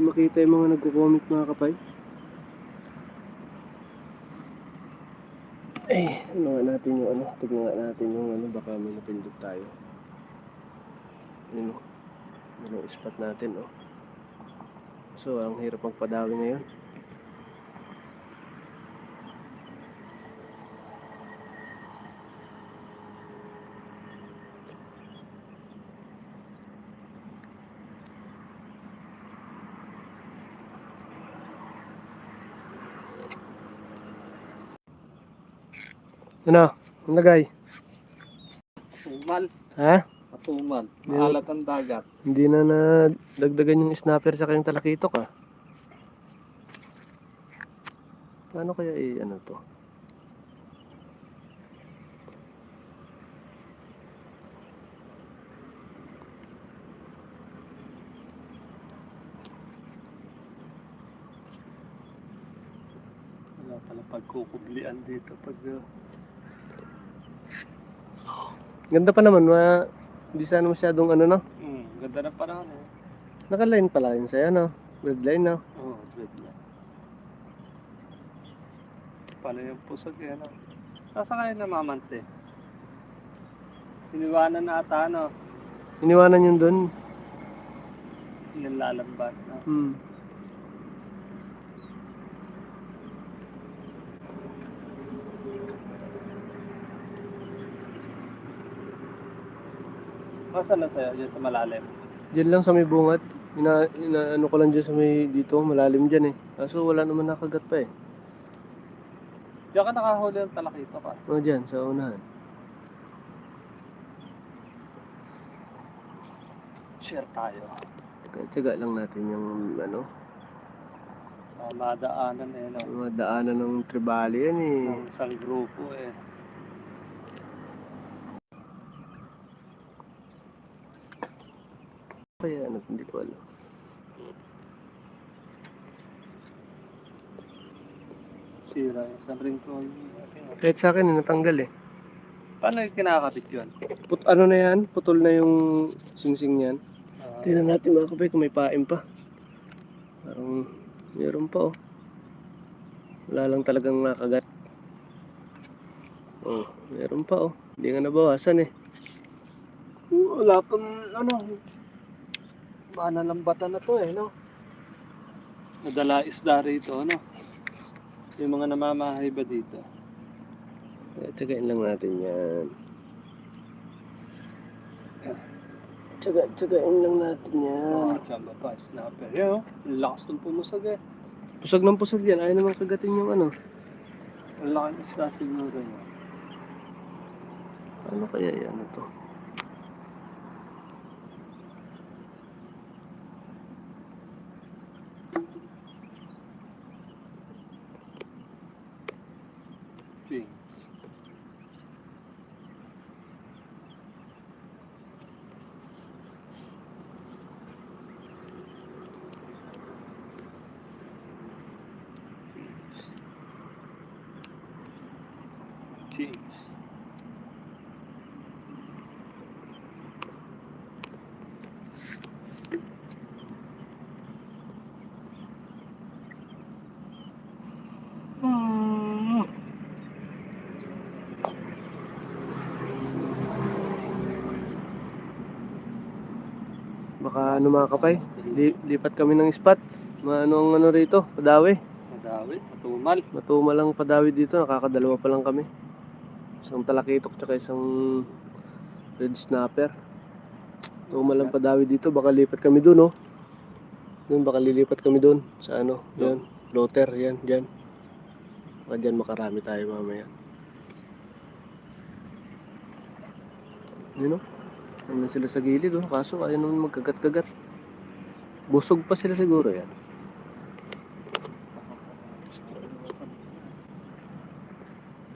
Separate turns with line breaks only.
makita yung mga nagko-comment mga kapay. Ano nga natin yung tignan nga natin yung baka may napindot tayo. Yun yung spot natin So ang hirap magpadawi ngayon. Ano? Ang lagay?
Tumal.
Ha?
Matumal. Maalat ang dagat.
Hindi na nadagdagan yung snapper sa kayong talakitok Paano kaya to?
Wala pala pagkukublian dito pag...
Ganda pa naman, hindi sana masyadong no?
Ganda na parang
Naka-line pala yun sa'yo, Red line,
Oo, red line. Paano yung pusag Nasa kayo namamante? Iniwanan na ata,
Iniwanan yun dun.
Nilalambat na. Saan na sa'yo? Diyan sa malalim?
Diyan lang sa may bungat. Ano ko lang dyan sa may dito, malalim dyan Kaso wala naman nakagat pa
Diyan ka nakahuli ng talakito ka?
Dyan, sa unahan.
Share tayo.
Tiyaga lang natin yung
Madaanan
mga daanan ng tribali yan
ng isang grupo
Kaya hindi ko alam.
Sira isang ring ko.
Kahit sa akin natanggal
Paano yung kinakabit yun?
Ano na yan? Putol na yung singsing yan. Tingnan natin mga kapay kung may paim pa. Parang meron pa Wala lang talagang nakagat. Meron pa Hindi nga nabawasan
Wala pang manalambatan na to Nadala isda rito Yung mga namamahay ba dito?
Tsagain lang natin yan. Tsagain lang natin yan.
Tsamba pa, snapper. Yan lakas ng pumusag
Pusag ng pusag yan. Ayaw naman kagatin yung
Ang laki ng isda siguro
Ano kaya yan ito?
James.
Baka mga kapay, lipat kami ng spot. Ang rito, padawi.
Matumal.
Matumal ang padawi dito, nakakadalawa pa lang kami. Isang talakitok tsaka isang red snapper. Tumal ang padawi dito, baka lipat kami dun baka lilipat kami dun sa yan, floater, yan, dyan. Baka dyan makarami tayo mamaya. Ano sila sa gilid kaso ayaw naman magkagat-kagat. Busog pa sila siguro yan.